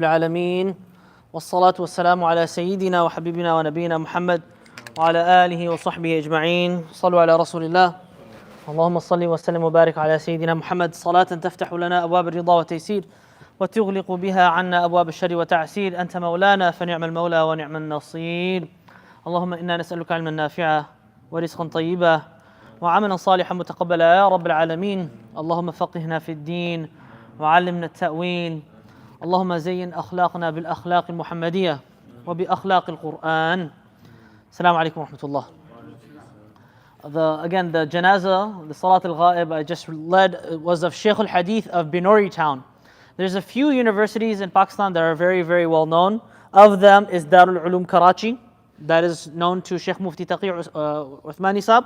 العالمين والصلاة والسلام على سيدنا وحبيبنا ونبينا محمد وعلى آله وصحبه أجمعين. صلوا على رسول الله. اللهم صل وسلم وبارك على سيدنا محمد صلاة تفتح لنا أبواب الرضا والتيسير وتغلق بها عنا أبواب الشر وتعسير. أنت مولانا فنعم المولى ونعم النصير. اللهم إنا نسألك علما نافعا ورزقا طيبا وعملا صالحا متقبلا يا رب العالمين. اللهم فقهنا في الدين وعلمنا التأويل. اللهم زين أخلاقنا بالأخلاق المحمدية وبأخلاق القرآن. السلام عليكم ورحمة الله. Again, the janazah, the Salat al-Ghaib I just led was of Shaykh al-Hadith of Binori town. There's a few universities in Pakistan that are very, very well known. Of them is Darul Ulum Karachi, that is known to Shaykh Mufti Taqi Uthmani Sahib.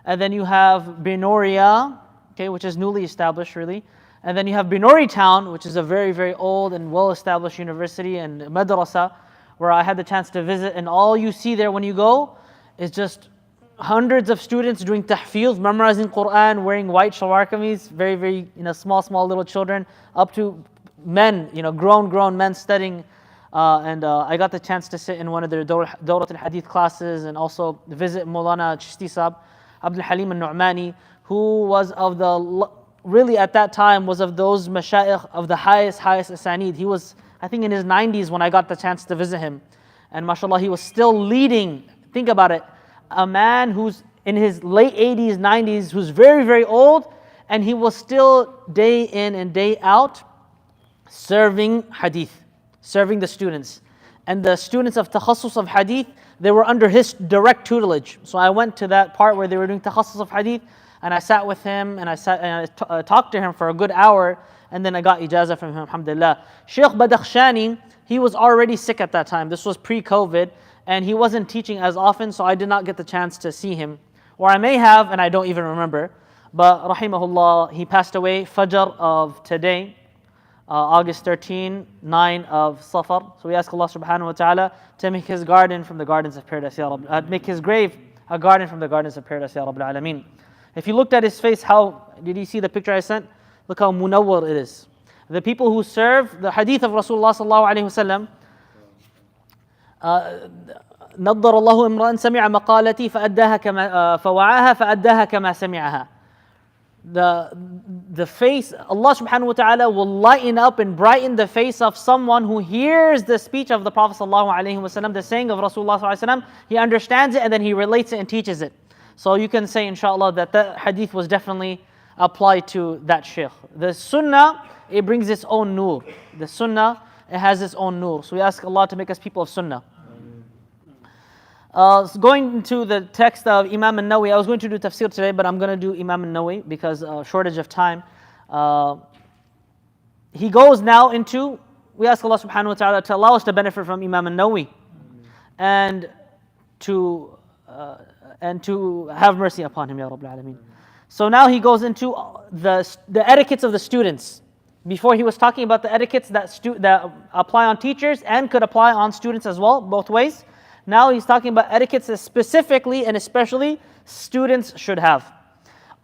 And then you have Binoria, okay, which is newly established really. And then you have Binori town, which is a very, very old and well-established university and madrasa, where I had the chance to visit. And all you see there when you go is just hundreds of students doing tahfiz, memorizing Quran, wearing white shalwar kameez, very, very, small little children, up to men, grown men studying. And I got the chance to sit in one of their Dawrat al-Hadith classes and also visit Maulana Chishti Sahib, Abdul Halim al-Nu'mani, who was of the, really at that time was of those mashayikh of the highest asanid. He was, I think in his 90s when I got the chance to visit him. And mashallah, he was still leading, think about it, a man who's in his late 80s, 90s, who's very, very old, and he was still day in and day out serving hadith, serving the students. And the students of takhassus of hadith, they were under his direct tutelage. So I went to that part where they were doing takhassus of hadith, and I sat with him and I talked to him for a good hour, and then I got ijazah from him, alhamdulillah. Shaykh Badakhshani, he was already sick at that time. This was pre-COVID, and he wasn't teaching as often, so I did not get the chance to see him. Or I may have, and I don't even remember. But rahimahullah, he passed away Fajr of today, August 13, 9 of Safar. So we ask Allah subhanahu wa ta'ala to make his garden from the gardens of paradise, Ya Rabb. Make his grave a garden from the gardens of paradise, Ya Rabb al-Alameen. If you looked at his face, how did you see the picture I sent? Look how munawwar it is. The people who serve the hadith of Rasulullah sallallahu alayhi wa sallam, نضر الله امرأ سمع مقالتي فأداها كما فوعاها فأداها كما سمعها. The face, Allah subhanahu wa ta'ala will lighten up and brighten the face of someone who hears the speech of the Prophet sallallahu alayhi wa sallam, the saying of Rasulullah sallallahu alayhi wa sallam, he understands it and then he relates it and teaches it. So you can say inshallah that hadith was definitely applied to that shaykh. The sunnah, it brings its own nur. The sunnah, it has its own nur. So we ask Allah to make us people of sunnah. Going into the text of Imam al-Nawawi, I was going to do tafsir today, but I'm going to do Imam al-Nawawi because shortage of time. He goes now into, we ask Allah subhanahu wa ta'ala to allow us to benefit from Imam al-Nawawi and to have mercy upon him, Ya Rabbil Alameen. So now he goes into the etiquettes of the students. Before he was talking about the etiquettes that apply on teachers and could apply on students as well, both ways. Now he's talking about etiquettes that specifically and especially students should have.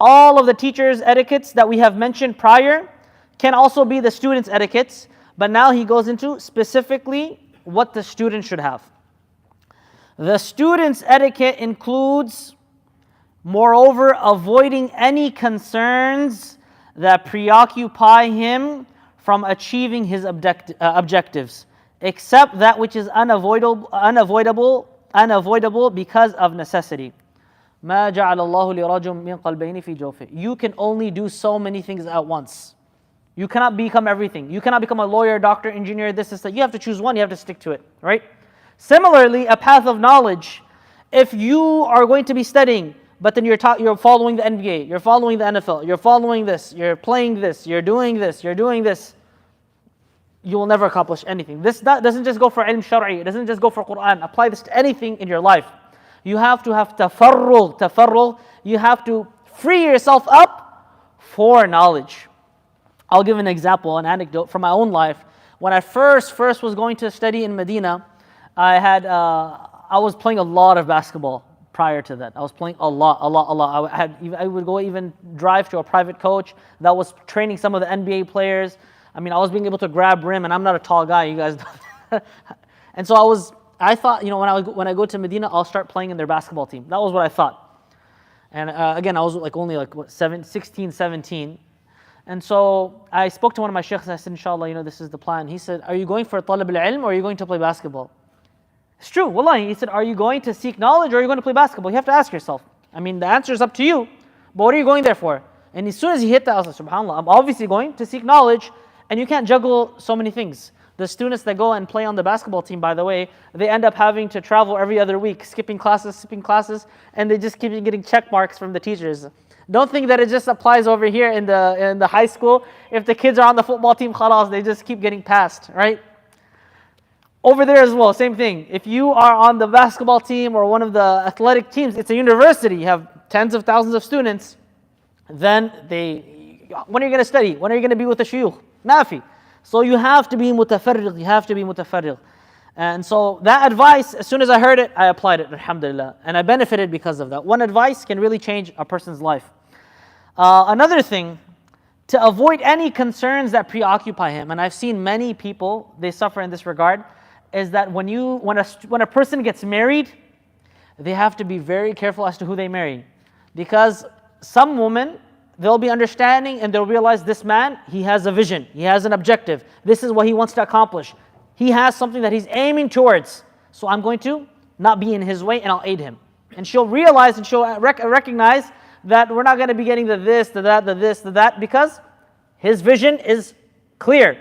All of the teachers' etiquettes that we have mentioned prior can also be the students' etiquettes, but now he goes into specifically what the student should have. The student's etiquette includes, moreover, avoiding any concerns that preoccupy him from achieving his objectives, except that which is unavoidable because of necessity. مَا جَعَلَ اللَّهُ لِرَجُلٍ مِّن قَلْبَيْنِ فِي جَوْفِهِ. You can only do so many things at once. You cannot become everything. You cannot become a lawyer, doctor, engineer, this, that. You have to choose one, you have to stick to it, right? Similarly, a path of knowledge. If you are going to be studying, but then you're following the NBA, you're following the NFL, you're following this, you're playing this, you're doing this, you will never accomplish anything. That doesn't just go for ilm shar'i, it doesn't just go for Quran. Apply this to anything in your life. You have to have tafarrugh. You have to free yourself up for knowledge. I'll give an example, an anecdote from my own life. When I first was going to study in Medina, I was playing a lot of basketball prior to that. I was playing a lot. I would go even drive to a private coach that was training some of the NBA players. I mean, I was being able to grab rim, and I'm not a tall guy, you guys know. And so I thought, when I go to Medina, I'll start playing in their basketball team. That was what I thought. And again, I was only 16, 17. And so I spoke to one of my sheikhs, I said, inshallah, this is the plan. He said, are you going for talab al-ilm or are you going to play basketball? It's true, wallahi. He said, are you going to seek knowledge or are you going to play basketball? You have to ask yourself. I mean, the answer is up to you, but what are you going there for? And as soon as he hit that, I was like, subhanAllah, I'm obviously going to seek knowledge, and you can't juggle so many things. The students that go and play on the basketball team, by the way, they end up having to travel every other week, skipping classes, and they just keep getting check marks from the teachers. Don't think that it just applies over here in the high school. If the kids are on the football team, khalas, they just keep getting passed, right? Over there as well, same thing. If you are on the basketball team or one of the athletic teams, it's a university, you have tens of thousands of students, then when are you going to study? When are you going to be with the shuyukh? Nafi. So you have to be mutafarriq, And so that advice, as soon as I heard it, I applied it, alhamdulillah. And I benefited because of that. One advice can really change a person's life. Another thing, to avoid any concerns that preoccupy him, and I've seen many people, they suffer in this regard, is that when a person gets married, they have to be very careful as to who they marry. Because some women, they'll be understanding and they'll realize this man, he has a vision, he has an objective. This is what he wants to accomplish. He has something that he's aiming towards. So I'm going to not be in his way and I'll aid him. And she'll realize and she'll recognize that we're not going to be getting the this, the that, the this, the that, because his vision is clear.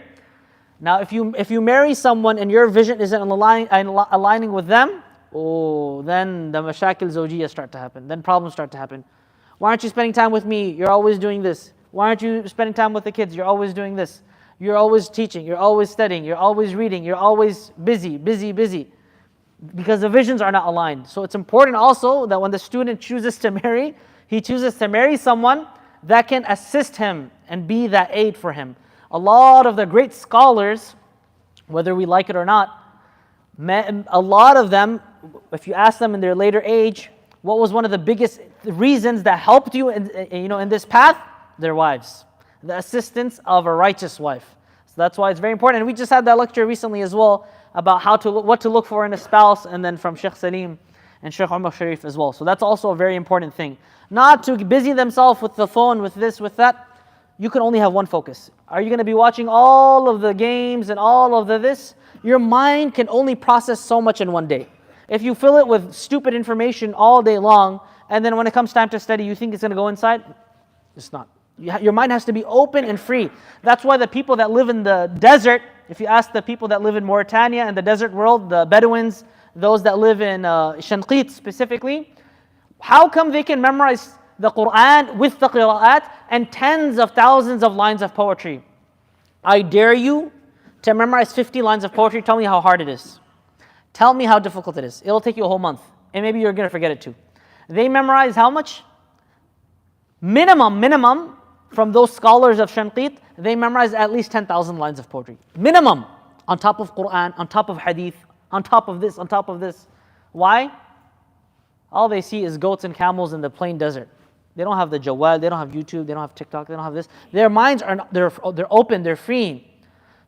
Now, if you marry someone and your vision isn't aligning with them, then the mashakil zawjiyah start to happen. Then problems start to happen. Why aren't you spending time with me? You're always doing this. Why aren't you spending time with the kids? You're always doing this. You're always teaching. You're always studying. You're always reading. You're always busy. Because the visions are not aligned. So it's important also that when the student chooses to marry, he chooses to marry someone that can assist him and be that aid for him. A lot of the great scholars, whether we like it or not, a lot of them, if you ask them in their later age, what was one of the biggest reasons that helped you in this path? Their wives. The assistance of a righteous wife. So that's why it's very important. And we just had that lecture recently as well about what to look for in a spouse, and then from Sheikh Salim and Sheikh Umar Sharif as well. So that's also a very important thing. Not to busy themselves with the phone, with this, with that. You can only have one focus. Are you going to be watching all of the games and all of this? Your mind can only process so much in one day. If you fill it with stupid information all day long, and then when it comes time to study, you think it's going to go inside, it's not. Your mind has to be open and free. That's why the people that live in the desert, if you ask the people that live in Mauritania and the desert world, the Bedouins, those that live in Shanqit specifically, how come they can memorize the Quran with the qira'at and tens of thousands of lines of poetry? I dare you to memorize 50 lines of poetry. Tell me how hard it is. Tell me how difficult it is. It'll take you a whole month. And maybe you're going to forget it too. They memorize how much? Minimum, from those scholars of Shanqit, they memorize at least 10,000 lines of poetry. Minimum. On top of Quran, on top of hadith, on top of this, on top of this. Why? All they see is goats and camels in the plain desert. They don't have the Jawal, they don't have YouTube, they don't have TikTok, they don't have this. Their minds are they're open, they're free.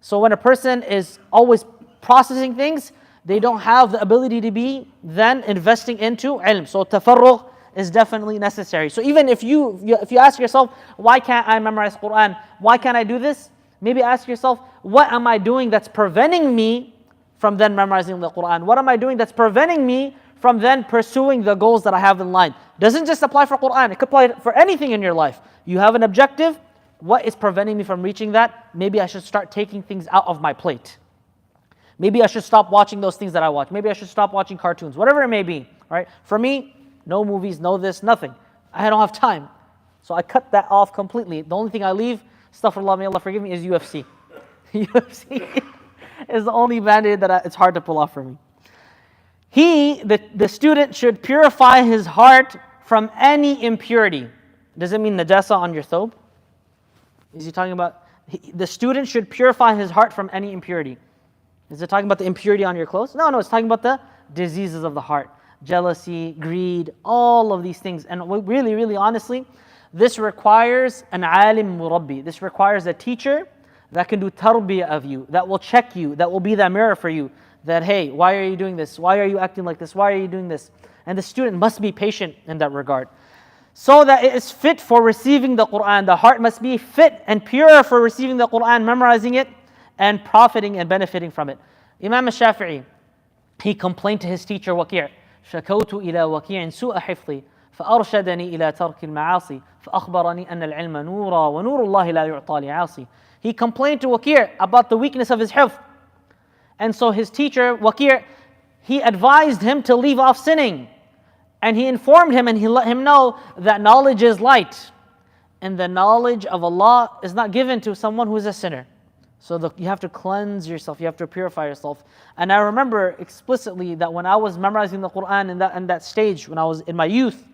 So when a person is always processing things, they don't have the ability to be then investing into ilm. So tafarruq is definitely necessary. So even if you ask yourself, why can't I memorize Quran? Why can't I do this? Maybe ask yourself, what am I doing that's preventing me from then memorizing the Quran? What am I doing that's preventing me from then pursuing the goals that I have in line? Doesn't just apply for Quran, it could apply for anything in your life. You have an objective, what is preventing me from reaching that? Maybe I should start taking things out of my plate. Maybe I should stop watching those things that I watch. Maybe I should stop watching cartoons, whatever it may be. Right? For me, no movies, no this, nothing. I don't have time. So I cut that off completely. The only thing I leave, astaghfirullah, may Allah forgive me, is UFC. UFC is the only band-aid that it's hard to pull off for me. The student should purify his heart from any impurity. Does it mean najasa on your thobe? Is he talking about, the student should purify his heart from any impurity. Is it talking about the impurity on your clothes? No, it's talking about the diseases of the heart. Jealousy, greed, all of these things. And really, honestly, this requires an alim murabbi. This requires a teacher that can do tarbiyah of you, that will check you, that will be that mirror for you, that hey, why are you doing this? Why are you acting like this? Why are you doing this? And the student must be patient in that regard. So that it is fit for receiving the Quran. The heart must be fit and pure for receiving the Quran, memorizing it, and profiting and benefiting from it. Imam al-Shafi'i, he complained to his teacher Waki', شكوت إلى وكيع سوء حفظي فأرشدني إلى ترك المعاصي فأخبرني أن العلم نورا ونور الله لا يعطى لعاصي. He complained to Waki' about the weakness of his hifz. And so his teacher, Waki', he advised him to leave off sinning. And he informed him and he let him know that knowledge is light. And the knowledge of Allah is not given to someone who is a sinner. So you have to cleanse yourself, you have to purify yourself. And I remember explicitly that when I was memorizing the Quran in that stage, when I was in my youth,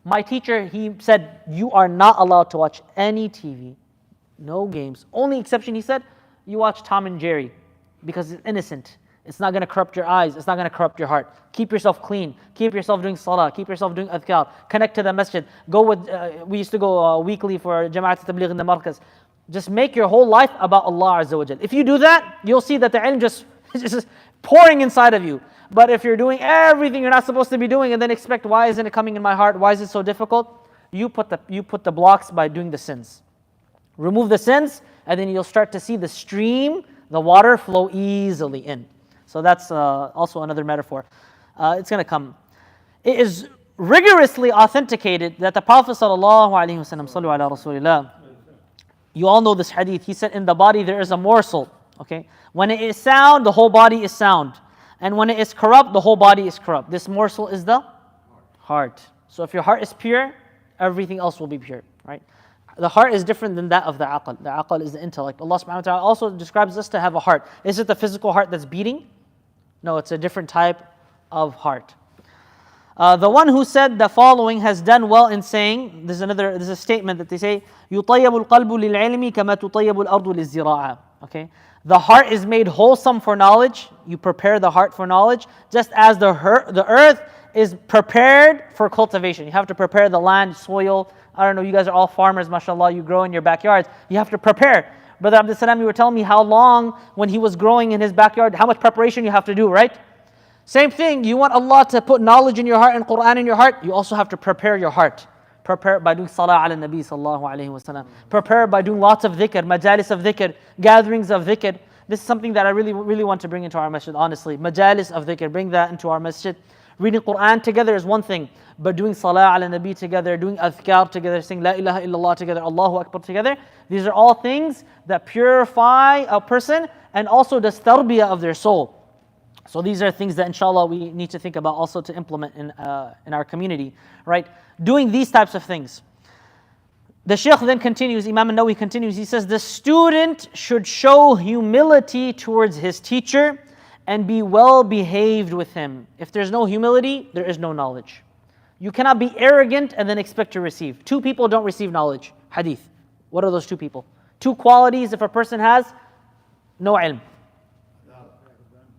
my teacher, he said, you are not allowed to watch any TV, no games. Only exception, he said, you watch Tom and Jerry because it's innocent. It's not going to corrupt your eyes. It's not going to corrupt your heart. Keep yourself clean. Keep yourself doing salah. Keep yourself doing adhkar. Connect to the masjid. Go with, we used to go weekly for Jama'at Tabligh in the markaz. Just make your whole life about Allah Azza wa Jal. If you do that, you'll see that the ilm just pouring inside of you. But if you're doing everything you're not supposed to be doing and then expect, why isn't it coming in my heart? Why is it so difficult? You put the blocks by doing the sins. Remove the sins, and then you'll start to see the stream, the water flow easily in. So that's also another metaphor. It's going to come. It is rigorously authenticated that the Prophet sallallahu alaihi wasallam, sallu ala Rasulillah, you all know this hadith. He said, in the body there is a morsel. Okay, when it is sound, the whole body is sound, and when it is corrupt, the whole body is corrupt. This morsel is the heart. So if your heart is pure, everything else will be pure. Right? The heart is different than that of the aql. The aql is the intellect. Allah subhanahu wa ta'ala also describes us to have a heart. Is it the physical heart that's beating? No, it's a different type of heart. The one who said the following has done well in saying, there's a statement that they say, يُطَيَّبُ الْقَلْبُ لِلْعِلْمِ كَمَا تُطَيَّبُ الْأَرْضُ لِلزِّرَاعَةِ. Okay? The heart is made wholesome for knowledge. You prepare the heart for knowledge, just as the earth is prepared for cultivation. You have to prepare the land, soil. I don't know, you guys are all farmers, mashallah, you grow in your backyards. You have to prepare. Brother Abdul Salam, you were telling me how long when he was growing in his backyard, how much preparation you have to do, right? Same thing, you want Allah to put knowledge in your heart and Quran in your heart, you also have to prepare your heart. Prepare by doing salah ala nabi sallallahu alayhi wa sallam. Prepare by doing lots of dhikr, majalis of dhikr, gatherings of dhikr. This is something that I really, really want to bring into our masjid, honestly. Majalis of dhikr, bring that into our masjid. Reading Quran together is one thing, but doing salah ala nabi together, doing adhkar together, saying la ilaha illallah together, Allahu Akbar together, these are all things that purify a person and also does tarbiyah of their soul. So these are things that inshallah we need to think about also to implement in our community, right? Doing these types of things. The Shaykh then continues, Imam al-Nawawi continues, he says, the student should show humility towards his teacher and be well behaved with him. If there's no humility, there is no knowledge. You cannot be arrogant and then expect to receive. Two people don't receive knowledge. Hadith. What are those two people? Two qualities if a person has, no ilm.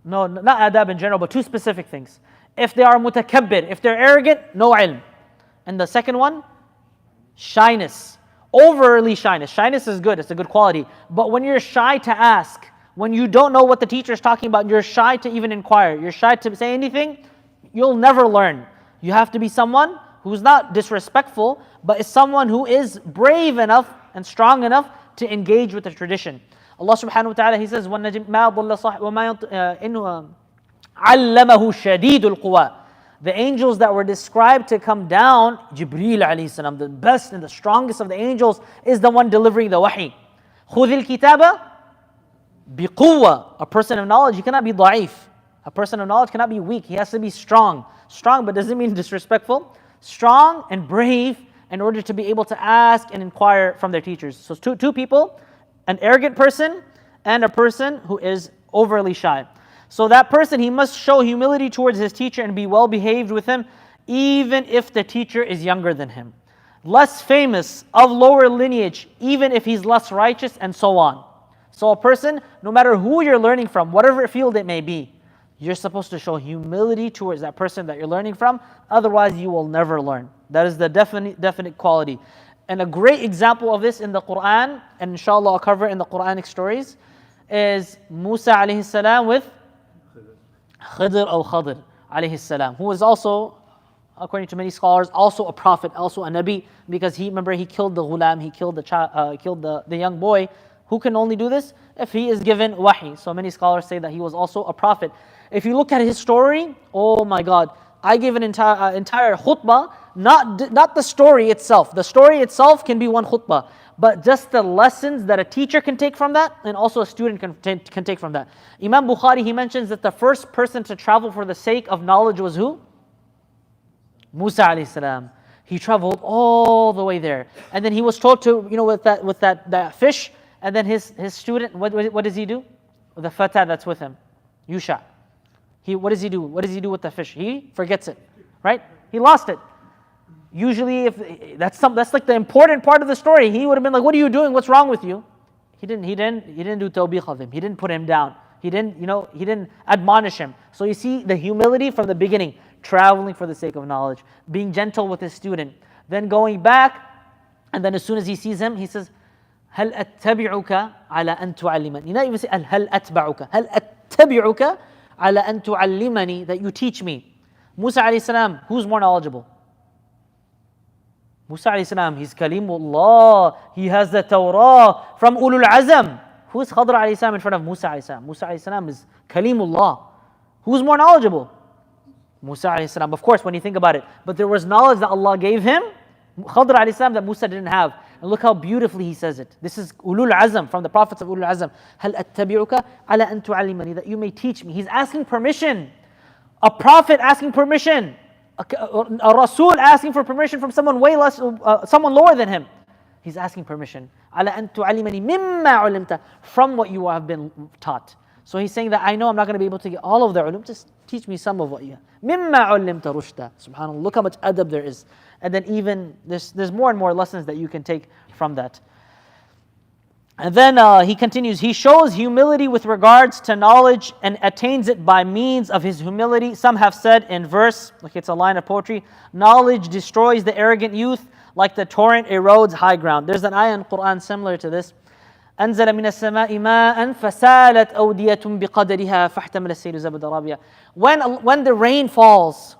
No, not adab in general, but two specific things. If they are mutakabbir, if they're arrogant, no ilm. And the second one, shyness. Overly shyness. Shyness is good, it's a good quality. But when you're shy to ask, when you don't know what the teacher is talking about, you're shy to even inquire, you're shy to say anything, you'll never learn. You have to be someone who's not disrespectful, but is someone who is brave enough and strong enough to engage with the tradition. Allah subhanahu wa ta'ala, He says, وَالنَّجْمِ مَا ضَلَّ صَاحِبُهُ وَمَا إِنْهُ عَلَّمَهُ شَدِيدُ الْقُوَى. The angels that were described to come down, Jibreel alayhi salam, the best and the strongest of the angels, is the one delivering the wahi. خُذِ الْكِتَابَ بِقُوَّةٍ. A person of knowledge, he cannot be da'if. A person of knowledge cannot be weak, he has to be strong. Strong, but doesn't mean disrespectful. Strong and brave in order to be able to ask and inquire from their teachers. So two people, an arrogant person and a person who is overly shy. So that person, he must show humility towards his teacher and be well behaved with him, even if the teacher is younger than him. Less famous, of lower lineage, even if he's less righteous, and so on. So a person, no matter who you're learning from, whatever field it may be, you're supposed to show humility towards that person that you're learning from, otherwise you will never learn. That is the definite quality. And a great example of this in the Quran, and inshallah I'll cover it in the Quranic stories, is Musa alayhi salam with Khidr or Khadr alayhi salam, who was also, according to many scholars, also a prophet, also a Nabi, because he killed the ghulam, he killed the young boy. Who can only do this? If he is given wahi. So many scholars say that he was also a prophet. If you look at his story, oh my God, I gave an entire khutbah, not the story itself. The story itself can be one khutbah, but just the lessons that a teacher can take from that, and also a student can take from that. Imam Bukhari, he mentions that the first person to travel for the sake of knowledge was who? Musa alayhi salam. He traveled all the way there, and then he was told to, with that fish, and then his student, what does he do? The fata that's with him, Yusha. What does he do? What does he do with the fish? He forgets it, right? He lost it. Usually, if that's like the important part of the story, he would have been like, "What are you doing? What's wrong with you?" He didn't do tawbih of him. He didn't put him down. He didn't admonish him. So you see the humility from the beginning, traveling for the sake of knowledge, being gentle with his student, then going back, and then as soon as he sees him, he says, "Hal attabi'uka ala an tu'allimani." You not even say hal atba'uka. Hal attabi'uka ala an tu'allimani, that you teach me. Musa alayhi salam, who's more knowledgeable? Musa alayhi salam, he's Kalimullah. He has the Torah from Ulul Azam. Who is Khadr alayhi salam in front of Musa alayhi salam? Musa alayhi salam is Kalimullah. Who's more knowledgeable? Musa alayhi salam, of course, when you think about it. But there was knowledge that Allah gave him, Khadr alayhi salam, that Musa didn't have. And look how beautifully he says it. This is Ulul Azam, from the prophets of Ulul Azam. Hal attabi'uka ala an tu'allimani, that you may teach me. He's asking permission. A prophet asking permission. A Rasul asking for permission from someone way less, someone lower than him. He's asking permission. Ala an tu'allimani mimma ulimta, from what you have been taught. So he's saying that I know I'm not going to be able to get all of the ulum, just teach me some of what you have. Mimma ulimta rushda. Subhanallah, look how much adab there is. And then even there's more and more lessons that you can take from that. And then he continues, he shows humility with regards to knowledge and attains it by means of his humility. Some have said in verse, like it's a line of poetry, knowledge destroys the arrogant youth like the torrent erodes high ground. There's an ayah in Quran similar to this. أنزل من السماء ماء فسالت أودية بقدرها فاحتمل السيل زبد رابيا. When the rain falls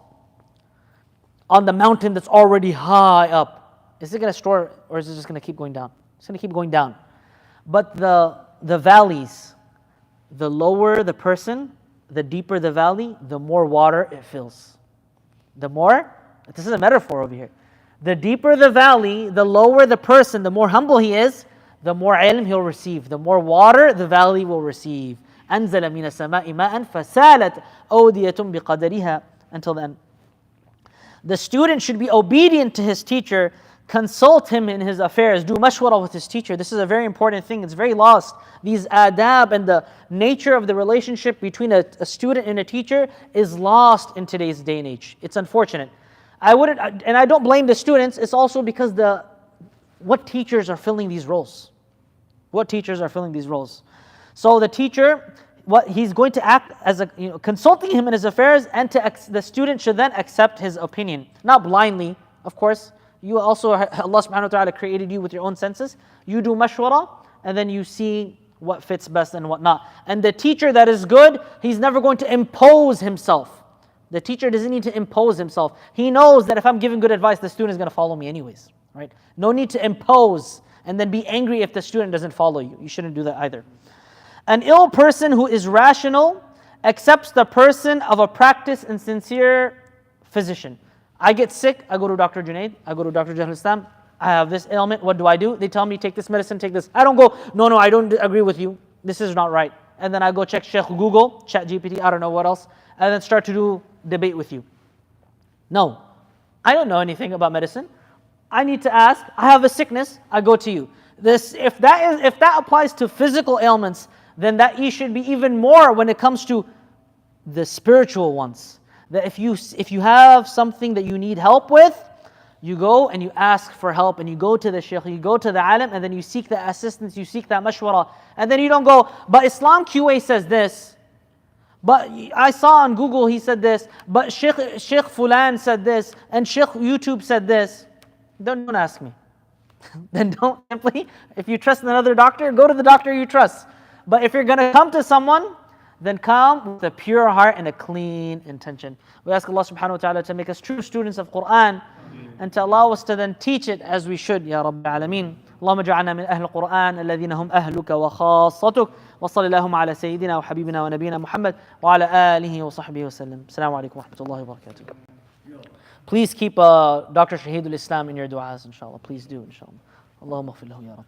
on the mountain that's already high up, is it going to store, or is it just going to keep going down? It's going to keep going down. But the valleys, the lower the person, the deeper the valley, the more water it fills. The more, this is a metaphor over here. The deeper the valley, the lower the person, the more humble he is, the more ilm he'll receive. The more water the valley will receive. أنزل من السماء ماء فسالت أودية بقدرها, until then. The student should be obedient to his teacher, consult him in his affairs, do mashwara with his teacher. This is a very important thing. It's very lost. These adab and the nature of the relationship between a student and a teacher is lost in today's day and age. It's unfortunate. And I don't blame the students. It's also because what teachers are filling these roles. What teachers are filling these roles. So the teacher, he's going to act as consulting him in his affairs, and the student should then accept his opinion. Not blindly, of course. You also, Allah subhanahu wa ta'ala created you with your own senses. You do mashwara, and then you see what fits best and what not. And the teacher that is good, he's never going to impose himself. The teacher doesn't need to impose himself. He knows that if I'm giving good advice, the student is going to follow me anyways. Right? No need to impose and then be angry if the student doesn't follow you. You shouldn't do that either. An ill person who is rational accepts the person of a practiced and sincere physician. I get sick, I go to Dr. Junaid, I go to Dr. Jahal Islam, I have this ailment, what do? They tell me take this medicine, take this. I don't go, no, I don't agree with you, this is not right. And then I go check Sheikh Google, Chat GPT, I don't know what else, and then start to do debate with you. No, I don't know anything about medicine. I need to ask, I have a sickness, I go to you. If that applies to physical ailments, then that should be even more when it comes to the spiritual ones. That if you have something that you need help with, you go and you ask for help, and you go to the shaykh, you go to the alim, and then you seek that assistance, you seek that mashwara. And then you don't go, but Islam QA says this, but I saw on Google he said this, but Sheikh Fulan said this, and Sheikh YouTube said this. Don't ask me. then don't simply, if you trust another doctor, go to the doctor you trust. But if you're going to come to someone, then come with a pure heart and a clean intention. We ask Allah subhanahu wa ta'ala to make us true students of Quran and to allow us to then teach it as we should. Ya Rabbil Alameen. اللهم اجعلنا من أهل القرآن الذين هم أهلك وخاصتك وصل اللهم على سيدنا وحبيبنا ونبينا محمد وعلى آله وصحبه وسلم. السلام عليكم ورحمة الله وبركاته. Please keep Dr. Shahidul Islam in your du'as, inshallah. Please do, inshallah. Allahumma ighfir lahu ya Rabb.